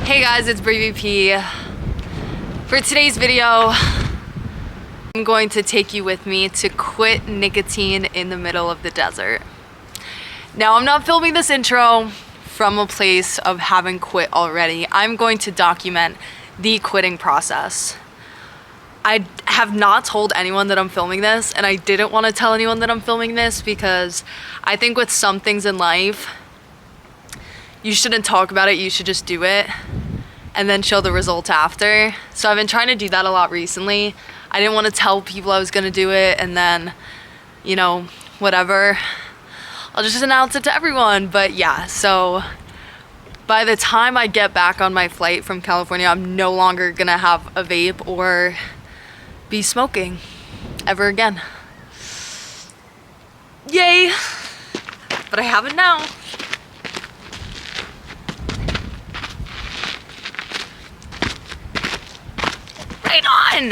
Hey guys, it's Bree VP. For today's video, I'm going to take you with me to quit nicotine in the middle of the desert. Now, I'm not filming this intro from a place of having quit already. I'm going to document the quitting process. I have not told anyone that I'm filming this, and I didn't want to tell anyone that I'm filming this because I think with some things in life, you shouldn't talk about it, you should just do it and then show the results after. So I've been trying to do that a lot recently. I didn't want to tell people I was gonna do it and then, you know, whatever. I'll just announce it to everyone. But yeah, so by the time I get back on my flight from California, I'm no longer gonna have a vape or be smoking ever again. Yay! But I have it now. Right on!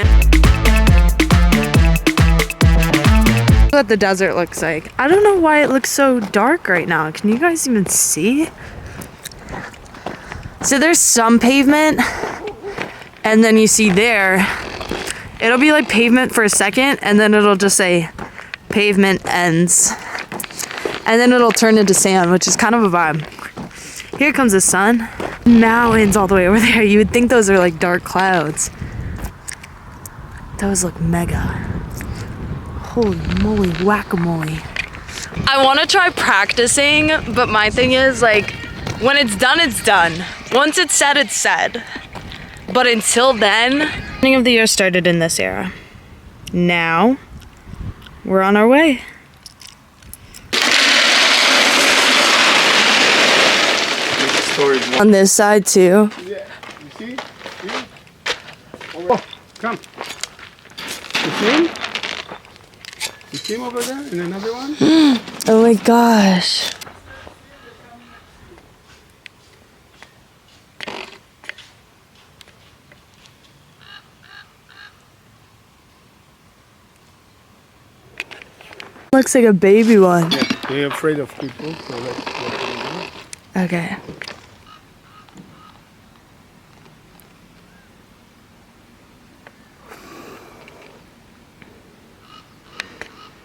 What the desert looks like. I don't know why it looks so dark right now. Can you guys even see? So there's some pavement, and then you see there, it'll be like pavement for a second, and then it'll just say pavement ends. And then it'll turn into sand, which is kind of a vibe. Here comes the sun. Mountains all the way over there. You would think those are like dark clouds. Those look mega. Holy moly, whack-a-mole. I want to try practicing, but my thing is, like, when it's done, it's done. Once it's said, it's said. But until then, the beginning of the year started in this era. Now, we're on our way. On this side too. Yeah, you see? Oh, come. You see him? You see him over there in another one? Oh my gosh. Looks like a baby one. Yeah, they're afraid of people, so let's do. Okay.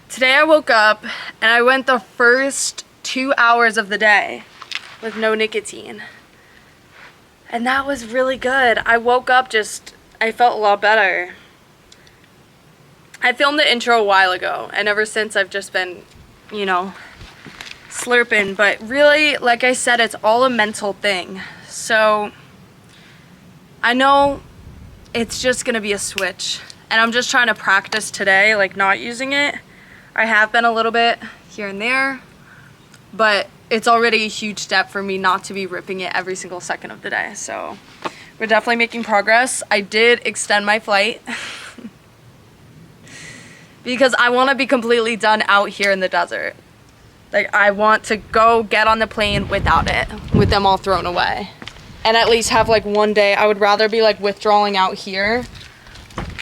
Today I woke up and I went the first 2 hours of the day with no nicotine. And that was really good. I woke up I felt a lot better. I filmed the intro a while ago, and ever since I've just been, you know, slurping. But really, like I said, it's all a mental thing. So I know it's just gonna be a switch. And I'm just trying to practice today, like not using it. I have been a little bit here and there, but it's already a huge step for me not to be ripping it every single second of the day. So we're definitely making progress. I did extend my flight because I want to be completely done out here in the desert. Like, I want to go get on the plane without it, with them all thrown away. And at least have like one day. I would rather be like withdrawing out here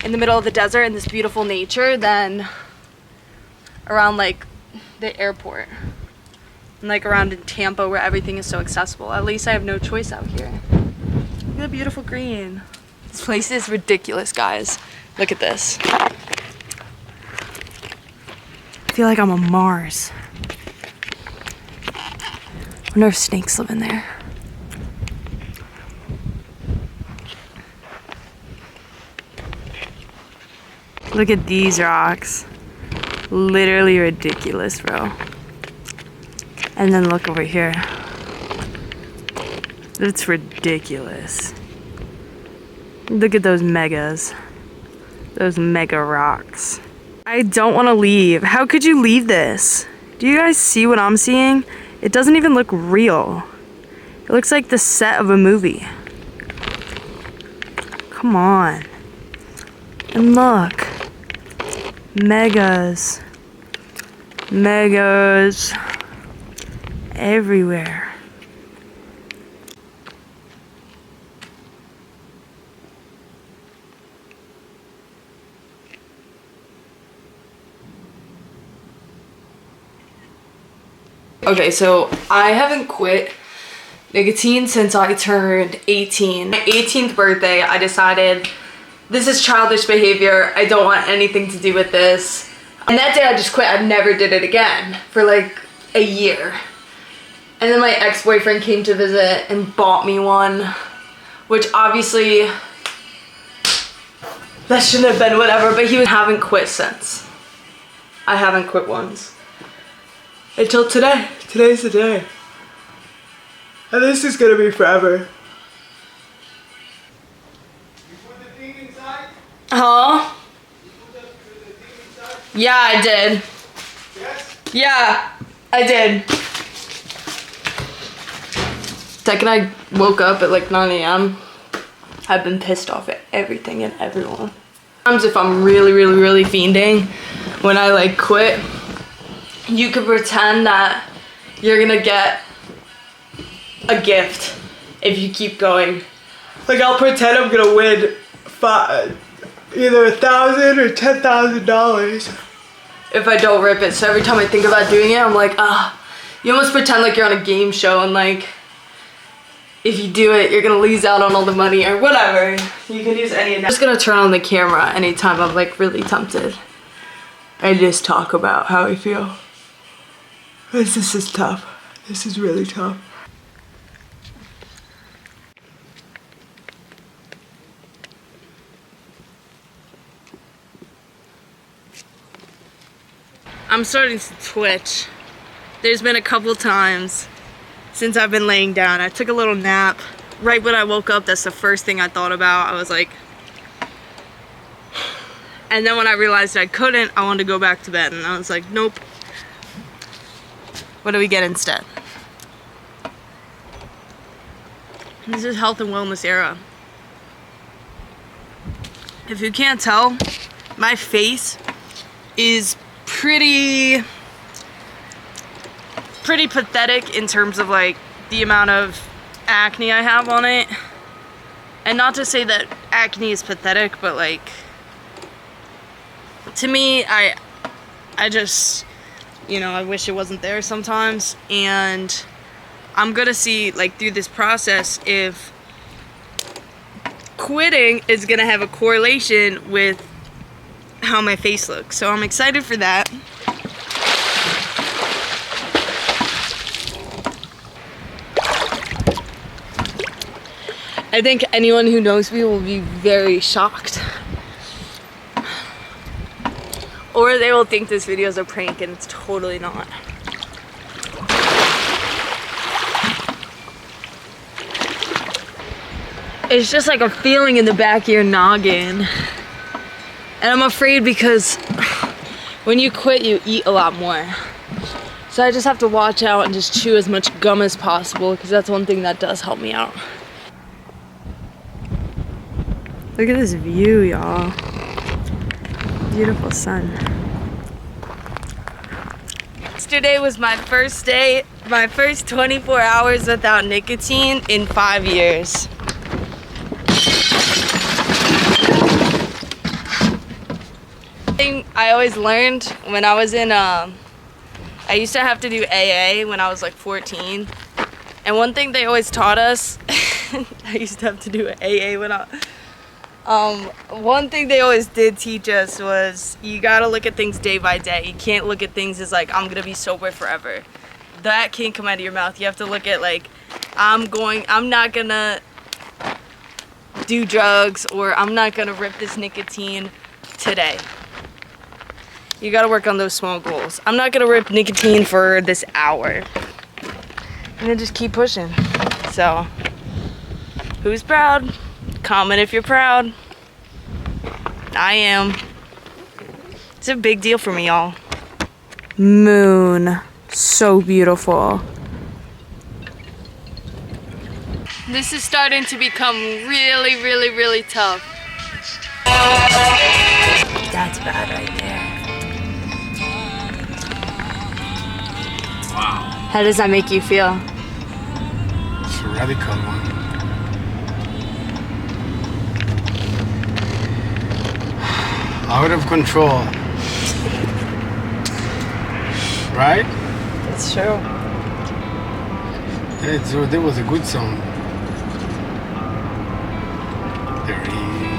in the middle of the desert in this beautiful nature than around like the airport and like around in Tampa where everything is so accessible. At least I have no choice out here. Look at the beautiful green. This place is ridiculous, guys. Look at this. I feel like I'm on Mars. I wonder if snakes live in there. Look at these rocks. Literally ridiculous, bro. And then look over here. It's ridiculous. Look at those megas. Those mega rocks. I don't want to leave. How could you leave this? Do you guys see what I'm seeing? It doesn't even look real. It looks like the set of a movie. Come on. And look. Megas. Megas. Everywhere. Okay, so I haven't quit nicotine since I turned 18. My 18th birthday, I decided this is childish behavior. I don't want anything to do with this. And that day I just quit. I never did it again for like a year. And then my ex-boyfriend came to visit and bought me one, which obviously that shouldn't have been whatever, but haven't quit since. I haven't quit once. Until today. Today's the day. And this is gonna be forever. You put the thing inside? Huh? You put the thing inside? Yeah, I did. Yes? Yeah, I did. The second I woke up at like 9 a.m., I've been pissed off at everything and everyone. Sometimes if I'm really fiending, when I like quit, you could pretend that you're gonna get a gift if you keep going. Like I'll pretend I'm gonna win either $1,000 or $10,000 if I don't rip it. So every time I think about doing it, I'm like, you almost pretend like you're on a game show and like, if you do it, you're gonna lose out on all the money or whatever. You can use any of that. I'm just gonna turn on the camera anytime I'm like really tempted. I just talk about how I feel. This is tough. This is really tough. I'm starting to twitch. There's been a couple times since I've been laying down. I took a little nap. Right when I woke up, that's the first thing I thought about. I was like, and then when I realized I couldn't, I wanted to go back to bed. And I was like, nope. What do we get instead? This is health and wellness era. If you can't tell, my face is pretty pathetic in terms of like the amount of acne I have on it. And not to say that acne is pathetic, but like to me, I just, you know, I wish it wasn't there sometimes. And I'm gonna see like through this process if quitting is gonna have a correlation with how my face looks. So I'm excited for that. I think anyone who knows me will be very shocked. Or they will think this video is a prank and it's totally not. It's just like a feeling in the back of your noggin. And I'm afraid because when you quit, you eat a lot more. So I just have to watch out and just chew as much gum as possible because that's one thing that does help me out. Look at this view, y'all. Beautiful sun. Yesterday was my first day, my first 24 hours without nicotine in 5 years. I always learned when I was in, I used to have to do AA when I was like 14. And one thing they always taught us, I used to have to do AA when one thing they always did teach us was you gotta look at things day by day. You can't look at things as like, I'm gonna be sober forever. That can't come out of your mouth. You have to look at like, I'm not gonna do drugs, or I'm not gonna rip this nicotine today. You gotta work on those small goals. I'm not gonna rip nicotine for this hour. And then just keep pushing. So, who's proud? Comment if you're proud. I am. It's a big deal for me, y'all. Moon. So beautiful. This is starting to become really tough. That's bad right there. Wow. How does that make you feel? It's a radical one. Out of control. Right? That's true. That was a good sound. There he